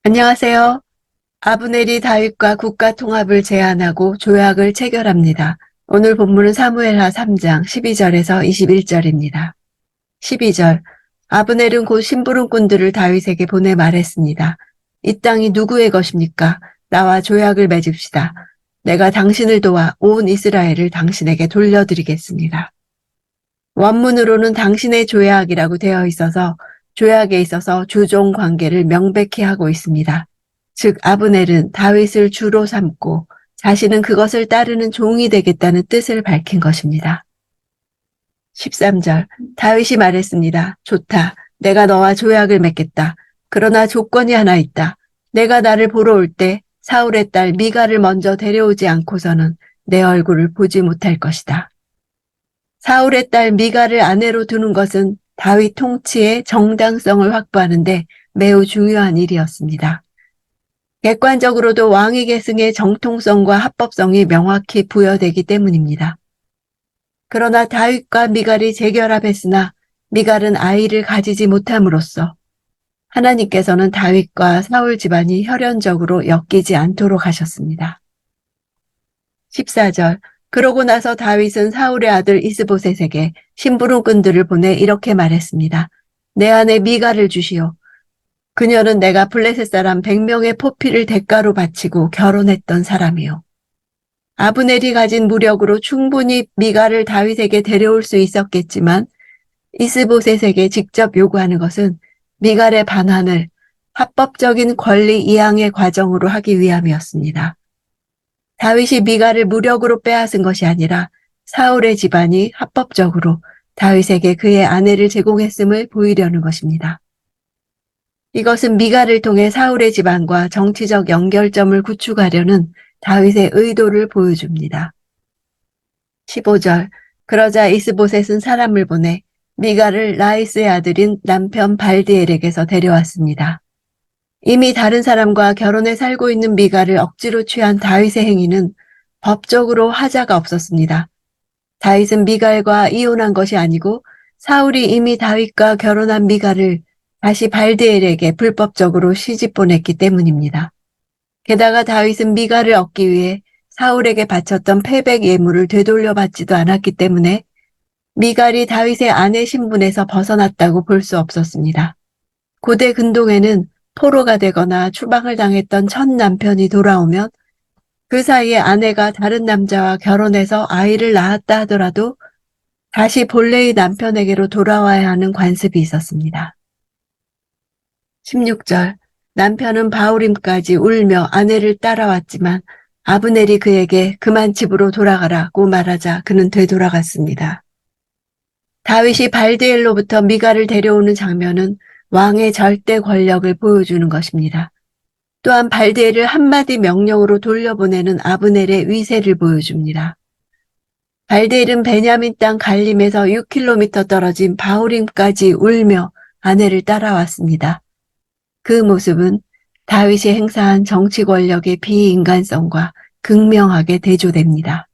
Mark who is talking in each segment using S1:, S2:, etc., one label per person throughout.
S1: 안녕하세요. 아브넬이 다윗과 국가 통합을 제안하고 조약을 체결합니다. 오늘 본문은 사무엘하 3장 12절에서 21절입니다. 12절. 아브넬은 곧 심부름꾼들을 다윗에게 보내 말했습니다. 이 땅이 누구의 것입니까? 나와 조약을 맺읍시다. 내가 당신을 도와 온 이스라엘을 당신에게 돌려드리겠습니다. 원문으로는 당신의 조약이라고 되어 있어서 조약에 있어서 주종 관계를 명백히 하고 있습니다. 즉 아브넬은 다윗을 주로 삼고 자신은 그것을 따르는 종이 되겠다는 뜻을 밝힌 것입니다. 13절. 다윗이 말했습니다. 좋다. 내가 너와 조약을 맺겠다. 그러나 조건이 하나 있다. 내가 나를 보러 올 때 사울의 딸 미갈을 먼저 데려오지 않고서는 내 얼굴을 보지 못할 것이다. 사울의 딸 미갈을 아내로 두는 것은 다윗 통치의 정당성을 확보하는데 매우 중요한 일이었습니다. 객관적으로도 왕위 계승의 정통성과 합법성이 명확히 부여되기 때문입니다. 그러나 다윗과 미갈이 재결합했으나 미갈은 아이를 가지지 못함으로써 하나님께서는 다윗과 사울 집안이 혈연적으로 엮이지 않도록 하셨습니다. 14절. 그러고 나서 다윗은 사울의 아들 이스보셋에게 심부름꾼들을 보내 이렇게 말했습니다. 내 아내 미갈을 주시오. 그녀는 내가 블레셋 사람 100명의 포피를 대가로 바치고 결혼했던 사람이요. 아브넬이 가진 무력으로 충분히 미갈을 다윗에게 데려올 수 있었겠지만 이스보셋에게 직접 요구하는 것은 미갈의 반환을 합법적인 권리 이양의 과정으로 하기 위함이었습니다. 다윗이 미갈을 무력으로 빼앗은 것이 아니라 사울의 집안이 합법적으로 다윗에게 그의 아내를 제공했음을 보이려는 것입니다. 이것은 미갈을 통해 사울의 집안과 정치적 연결점을 구축하려는 다윗의 의도를 보여줍니다. 15절. 그러자 이스보셋은 사람을 보내 미갈을 라이스의 아들인 남편 발디엘에게서 데려왔습니다. 이미 다른 사람과 결혼해 살고 있는 미갈을 억지로 취한 다윗의 행위는 법적으로 하자가 없었습니다. 다윗은 미갈과 이혼한 것이 아니고 사울이 이미 다윗과 결혼한 미갈을 다시 발디엘에게 불법적으로 시집 보냈기 때문입니다. 게다가 다윗은 미갈을 얻기 위해 사울에게 바쳤던 패백 예물을 되돌려 받지도 않았기 때문에 미갈이 다윗의 아내 신분에서 벗어났다고 볼 수 없었습니다. 고대 근동에는 포로가 되거나 추방을 당했던 첫 남편이 돌아오면 그 사이에 아내가 다른 남자와 결혼해서 아이를 낳았다 하더라도 다시 본래의 남편에게로 돌아와야 하는 관습이 있었습니다. 16절. 남편은 바후림까지 울며 아내를 따라왔지만 아브넬이 그에게 그만 집으로 돌아가라고 말하자 그는 되돌아갔습니다. 다윗이 발디엘로부터 미갈을 데려오는 장면은 왕의 절대 권력을 보여주는 것입니다. 또한 발디엘을 한마디 명령으로 돌려보내는 아브넬의 위세를 보여줍니다. 발디엘은 베냐민 땅 갈림에서 6km 떨어진 바후림까지 울며 아내를 따라왔습니다. 그 모습은 다윗이 행사한 정치 권력의 비인간성과 극명하게 대조됩니다.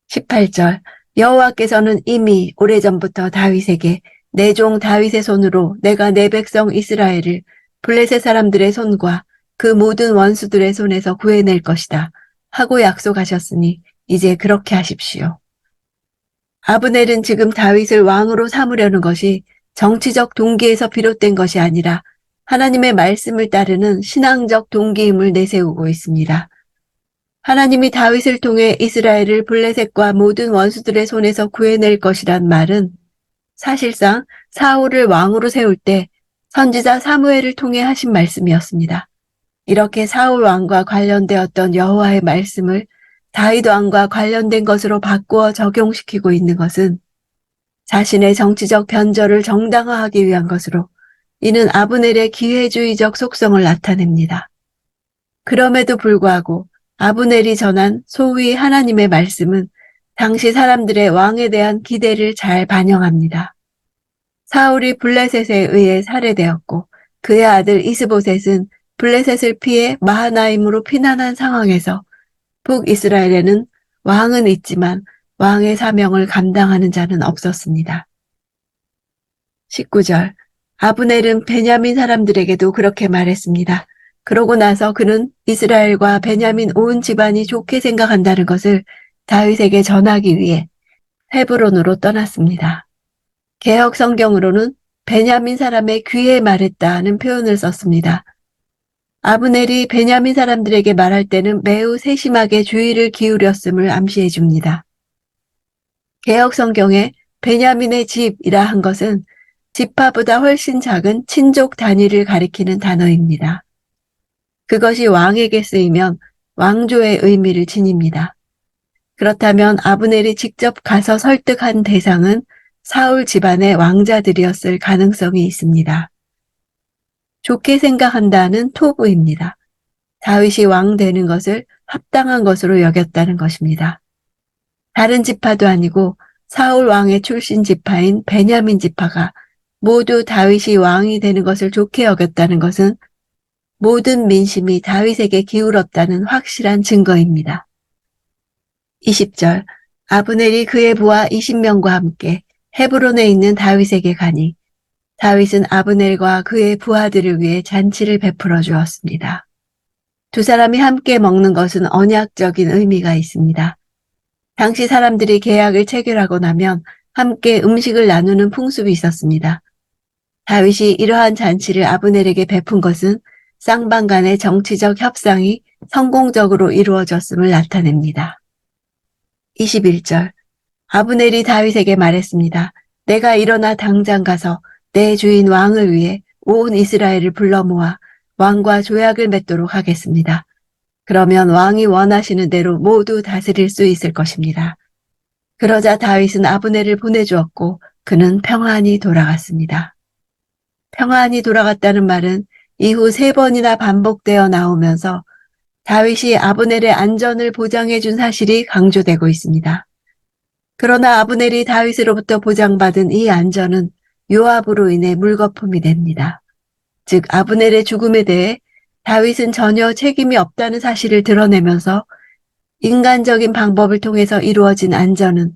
S1: 18절. 여호와께서는 이미 오래전부터 다윗에게 내 종 다윗의 손으로 내가 내 백성 이스라엘을 블레셋 사람들의 손과 그 모든 원수들의 손에서 구해낼 것이다 하고 약속하셨으니 이제 그렇게 하십시오. 아브넬은 지금 다윗을 왕으로 삼으려는 것이 정치적 동기에서 비롯된 것이 아니라 하나님의 말씀을 따르는 신앙적 동기임을 내세우고 있습니다. 하나님이 다윗을 통해 이스라엘을 블레셋과 모든 원수들의 손에서 구해낼 것이란 말은 사실상 사울을 왕으로 세울 때 선지자 사무엘을 통해 하신 말씀이었습니다. 이렇게 사울 왕과 관련되었던 여호와의 말씀을 다윗 왕과 관련된 것으로 바꾸어 적용시키고 있는 것은 자신의 정치적 변절을 정당화하기 위한 것으로 이는 아브넬의 기회주의적 속성을 나타냅니다. 그럼에도 불구하고 아브넬이 전한 소위 하나님의 말씀은 당시 사람들의 왕에 대한 기대를 잘 반영합니다. 사울이 블레셋에 의해 살해되었고 그의 아들 이스보셋은 블레셋을 피해 마하나임으로 피난한 상황에서 북이스라엘에는 왕은 있지만 왕의 사명을 감당하는 자는 없었습니다. 19절. 아브넬은 베냐민 사람들에게도 그렇게 말했습니다. 그러고 나서 그는 이스라엘과 베냐민 온 집안이 좋게 생각한다는 것을 다윗에게 전하기 위해 헤브론으로 떠났습니다. 개역 성경으로는 베냐민 사람의 귀에 말했다는 표현을 썼습니다. 아브넬이 베냐민 사람들에게 말할 때는 매우 세심하게 주의를 기울였음을 암시해 줍니다. 개역 성경에 베냐민의 집이라 한 것은 지파보다 훨씬 작은 친족 단위를 가리키는 단어입니다. 그것이 왕에게 쓰이면 왕조의 의미를 지닙니다. 그렇다면 아브넬이 직접 가서 설득한 대상은 사울 집안의 왕자들이었을 가능성이 있습니다. 좋게 생각한다는 토부입니다. 다윗이 왕 되는 것을 합당한 것으로 여겼다는 것입니다. 다른 지파도 아니고 사울 왕의 출신 지파인 베냐민 지파가 모두 다윗이 왕이 되는 것을 좋게 여겼다는 것은 모든 민심이 다윗에게 기울었다는 확실한 증거입니다. 20절 아브넬이 그의 부하 20명과 함께 헤브론에 있는 다윗에게 가니 다윗은 아브넬과 그의 부하들을 위해 잔치를 베풀어 주었습니다. 두 사람이 함께 먹는 것은 언약적인 의미가 있습니다. 당시 사람들이 계약을 체결하고 나면 함께 음식을 나누는 풍습이 있었습니다. 다윗이 이러한 잔치를 아브넬에게 베푼 것은 쌍방 간의 정치적 협상이 성공적으로 이루어졌음을 나타냅니다. 21절 아브넬이 다윗에게 말했습니다. 내가 일어나 당장 가서 내 주인 왕을 위해 온 이스라엘을 불러 모아 왕과 조약을 맺도록 하겠습니다. 그러면 왕이 원하시는 대로 모두 다스릴 수 있을 것입니다. 그러자 다윗은 아브넬을 보내주었고 그는 평안히 돌아갔습니다. 평안히 돌아갔다는 말은 이후 3번이나 반복되어 나오면서 다윗이 아브넬의 안전을 보장해 준 사실이 강조되고 있습니다. 그러나 아브넬이 다윗으로부터 보장받은 이 안전은 요압으로 인해 물거품이 됩니다. 즉 아브넬의 죽음에 대해 다윗은 전혀 책임이 없다는 사실을 드러내면서 인간적인 방법을 통해서 이루어진 안전은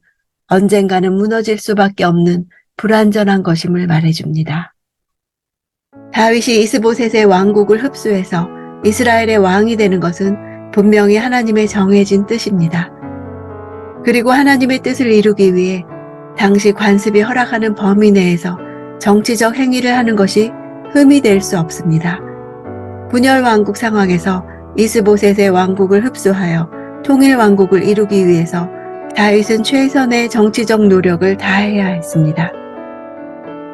S1: 언젠가는 무너질 수밖에 없는 불완전한 것임을 말해줍니다. 다윗이 이스보셋의 왕국을 흡수해서 이스라엘의 왕이 되는 것은 분명히 하나님의 정해진 뜻입니다. 그리고 하나님의 뜻을 이루기 위해 당시 관습이 허락하는 범위 내에서 정치적 행위를 하는 것이 흠이 될 수 없습니다. 분열 왕국 상황에서 이스보셋의 왕국을 흡수하여 통일 왕국을 이루기 위해서 다윗은 최선의 정치적 노력을 다해야 했습니다.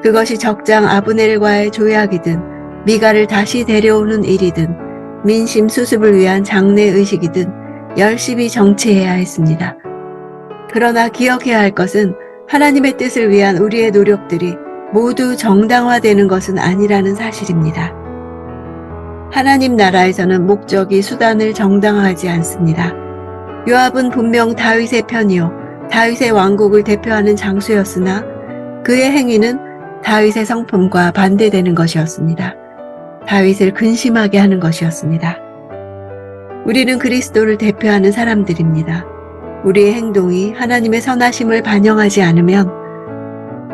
S1: 그것이 적장 아브넬과의 조약이든 미가를 다시 데려오는 일이든 민심 수습을 위한 장래의식이든 열심히 정치해야 했습니다. 그러나 기억해야 할 것은 하나님의 뜻을 위한 우리의 노력들이 모두 정당화되는 것은 아니라는 사실입니다. 하나님 나라에서는 목적이 수단을 정당화하지 않습니다. 요압은 분명 다윗의 편이요 다윗의 왕국을 대표하는 장수였으나 그의 행위는 다윗의 성품과 반대되는 것이었습니다. 다윗을 근심하게 하는 것이었습니다. 우리는 그리스도를 대표하는 사람들입니다. 우리의 행동이 하나님의 선하심을 반영하지 않으면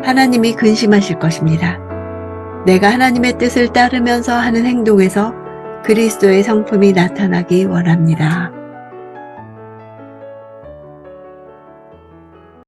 S1: 하나님이 근심하실 것입니다. 내가 하나님의 뜻을 따르면서 하는 행동에서 그리스도의 성품이 나타나기 원합니다.